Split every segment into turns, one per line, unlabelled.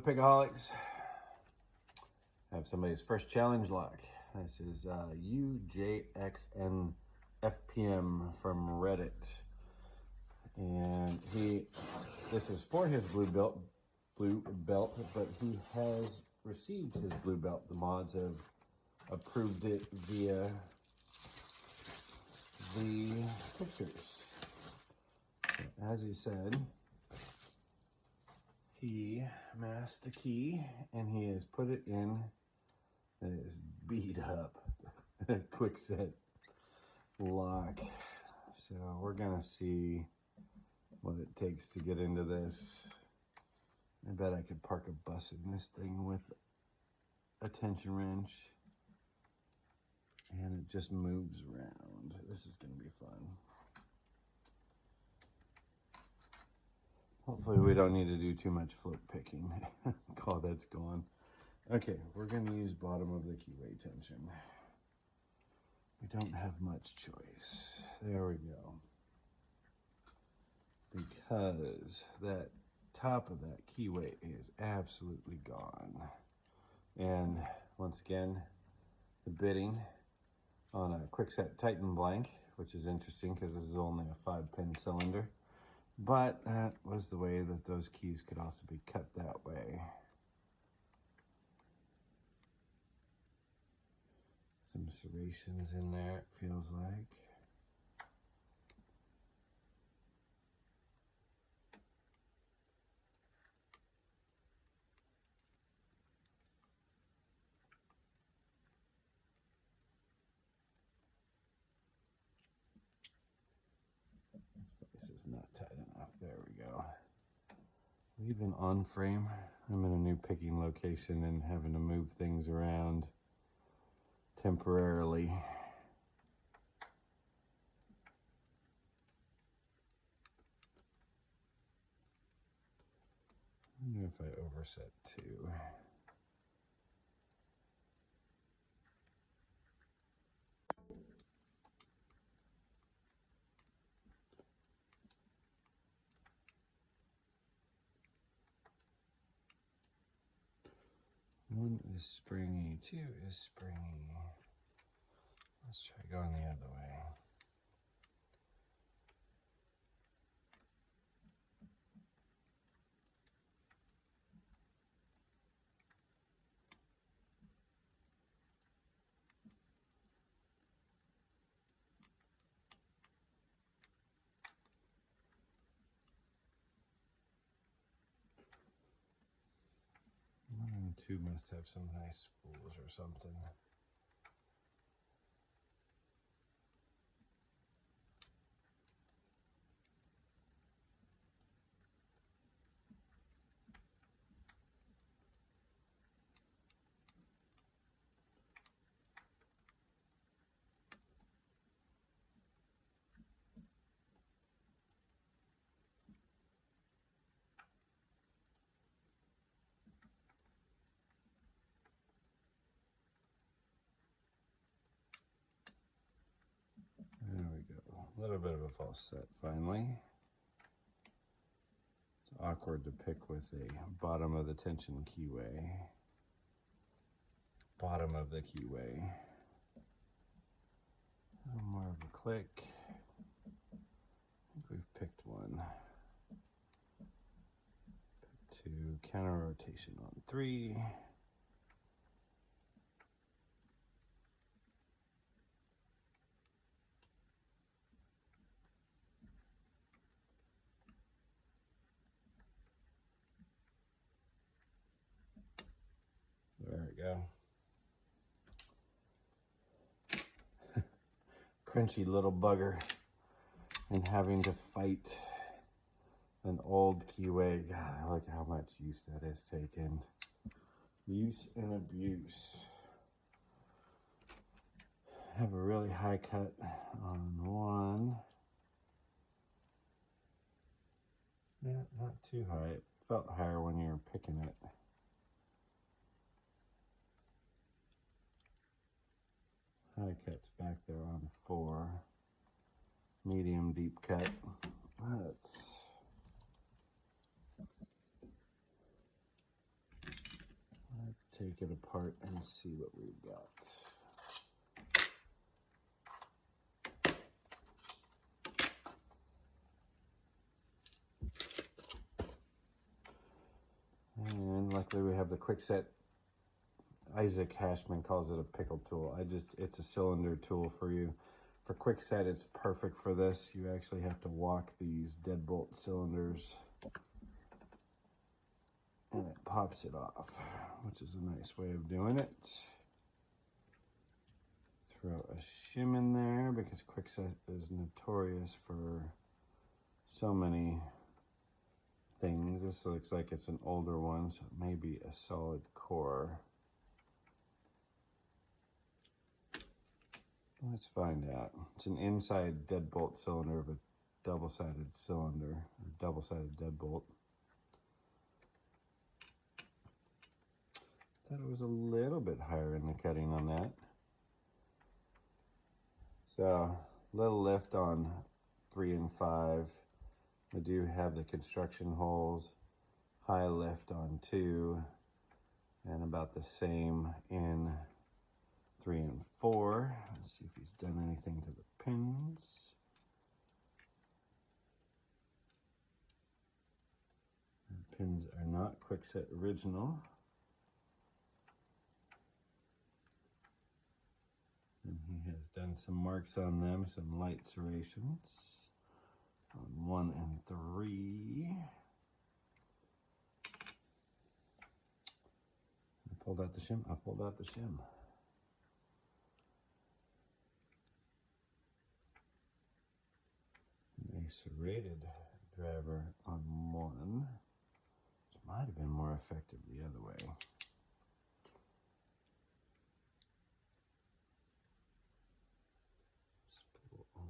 Pickaholics. I have somebody's first challenge lock. This is jxnfpm from Reddit. And this is for his blue belt, but he has received his blue belt. The mods have approved it via the pictures. As he said, he masked the key and he has put it in this beat up quick set lock. So we're gonna see what it takes to get into this. I bet I could park a bus in this thing with a tension wrench and it just moves around. This is gonna be fun. Hopefully we don't need to do too much float picking. Oh, that's gone. Okay, we're gonna use bottom of the keyway tension. We don't have much choice. There we go. Because that top of that keyway is absolutely gone. And once again, the bitting on a quickset Titan blank, which is interesting because this is only a 5-pin cylinder. But that was the way that those keys could also be cut that way. Some serrations in there, it feels like. This is not tight enough. There we go. Even on frame, I'm in a new picking location and having to move things around temporarily. I wonder if I overset too. One is springy, two is springy. Let's try going the other way. One and two must have some nice spools or something. There we go. A little bit of a false set finally. It's awkward to pick with a bottom of the tension keyway. Bottom of the keyway. A little more of a click. I think we've picked one. Pick two, counter rotation on 3. There we go. Crunchy little bugger. And having to fight an old keyway. God, look how much use that has taken. Use and abuse. Have a really high cut on one. Yeah, not too high. It felt higher when you were picking it. High cut's back there on 4. Medium deep cut. Let's Let's see what we've got. And luckily we have the quickset. Isaac Hashman calls it a pickle tool. It's a cylinder tool for you. For quickset, it's perfect for this. You actually have to walk these deadbolt cylinders and it pops it off, which is a nice way of doing it. Throw a shim in there because quickset is notorious for so many things. This looks like it's an older one, so it may be a solid core. Let's find out. It's an inside deadbolt cylinder of a double-sided cylinder, or double-sided deadbolt. Thought it was a little bit higher in the cutting on that. So, little lift on 3 and 5. We do have the construction holes. High lift on 2, and about the same in 3 and 4. Let's see if he's done anything to the pins. The pins are not quickset original. And he has done some marks on them, some light serrations on 1 and 3. I pulled out the shim. I pulled out the shim. A serrated driver on 1, which might have been more effective the other way. Spool on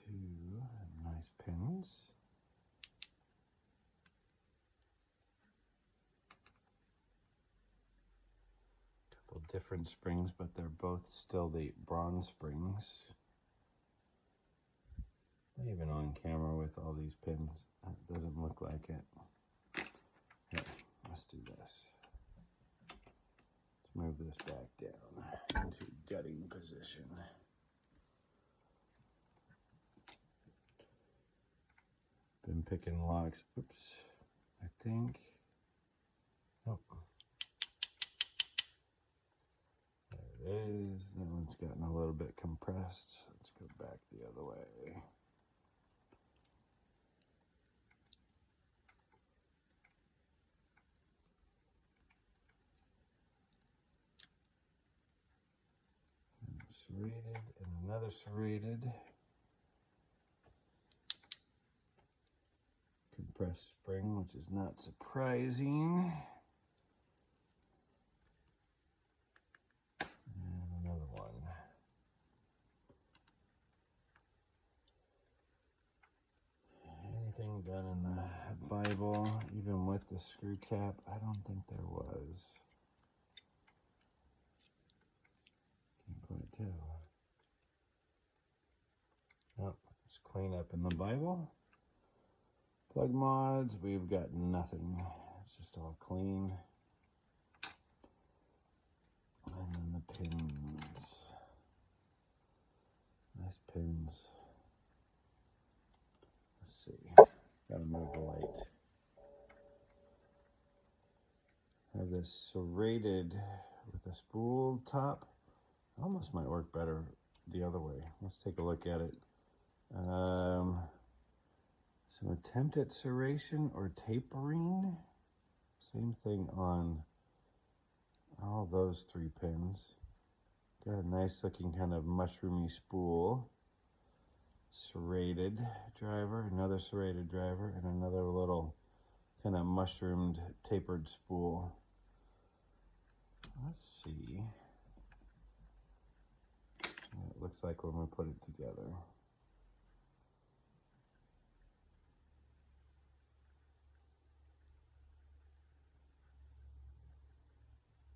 2, and nice pins. Couple different springs, but they're both still the bronze springs. Even on camera with all these pins, it doesn't look like it. Here, let's do this. Let's move this back down into gutting position. Been picking locks. Oops, I think. Nope. There it is. That one's gotten a little bit compressed. Let's go back the other way. Serrated and another serrated. Compressed spring, which is not surprising. And another one. Anything done in the Bible, even with the screw cap? I don't think there was. Quite tell. Oh, let's clean up in the Bible. Plug mods, we've got nothing. It's just all clean. And then the pins. Nice pins. Let's see. Gotta move the light. I have this serrated with a spooled top. Almost might work better the other way. Let's take a look at it. Some attempt at serration or tapering. Same thing on all those 3 pins. Got a nice looking kind of mushroomy spool. Serrated driver, another serrated driver, and another little kind of mushroomed tapered spool. Let's see what it looks like when we put it together.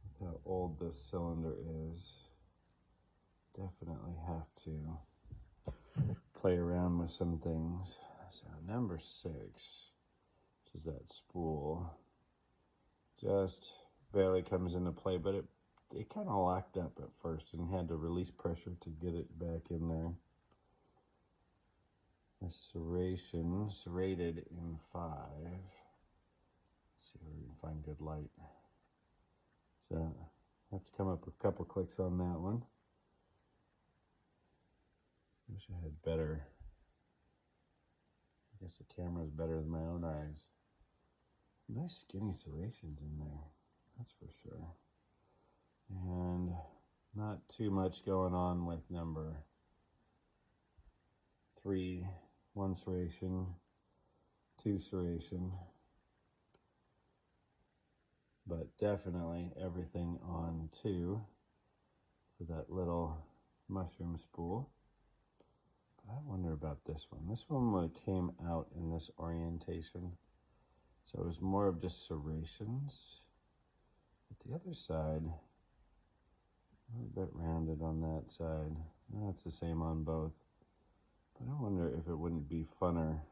With how old this cylinder is, definitely have to play around with some things. So number 6, which is that spool, just barely comes into play, but it it kind of locked up at first and had to release pressure to get it back in there. The serration, serrated in 5. Let's see where we can find good light. So I have to come up with a couple clicks on that one. Wish I had better. I guess the camera is better than my own eyes. Nice skinny serrations in there, that's for sure. And not too much going on with number 3, 1 serration, 2 serration, but definitely everything on 2 for that little mushroom spool. But I wonder about this one. This one would have came out in this orientation, so it was more of just serrations. But the other side, a little bit rounded on that side. That's the same on both. But I wonder if it wouldn't be funner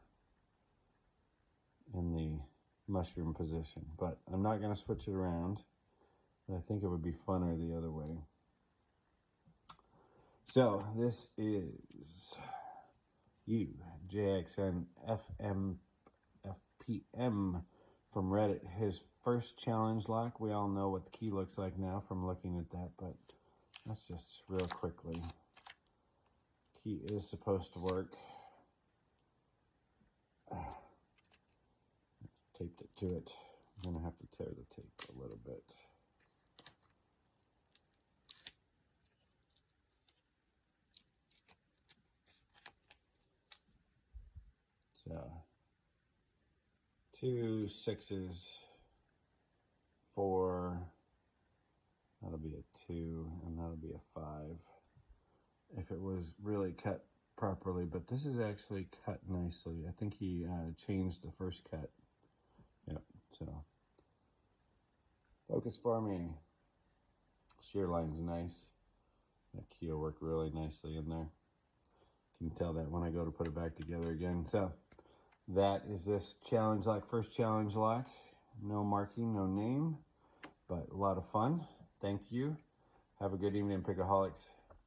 in the mushroom position. But I'm not going to switch it around. But I think it would be funner the other way. So this is jxnfpm from Reddit. His first challenge lock. We all know what the key looks like now from looking at that, but let's just real quickly. Key is supposed to work. Taped it to it. I'm gonna have to tear the tape a little bit. So 2 6s, 4, that'll be a 2, and that'll be a 5 if it was really cut properly, but this is actually cut nicely. I think he changed the first cut. Yep, so focus for me. Shear line's nice. That key will work really nicely in there. You can tell that when I go to put it back together again. So that is this challenge lock, first challenge lock. No marking, no name, but a lot of fun. Thank you. Have a good evening, Pickaholics.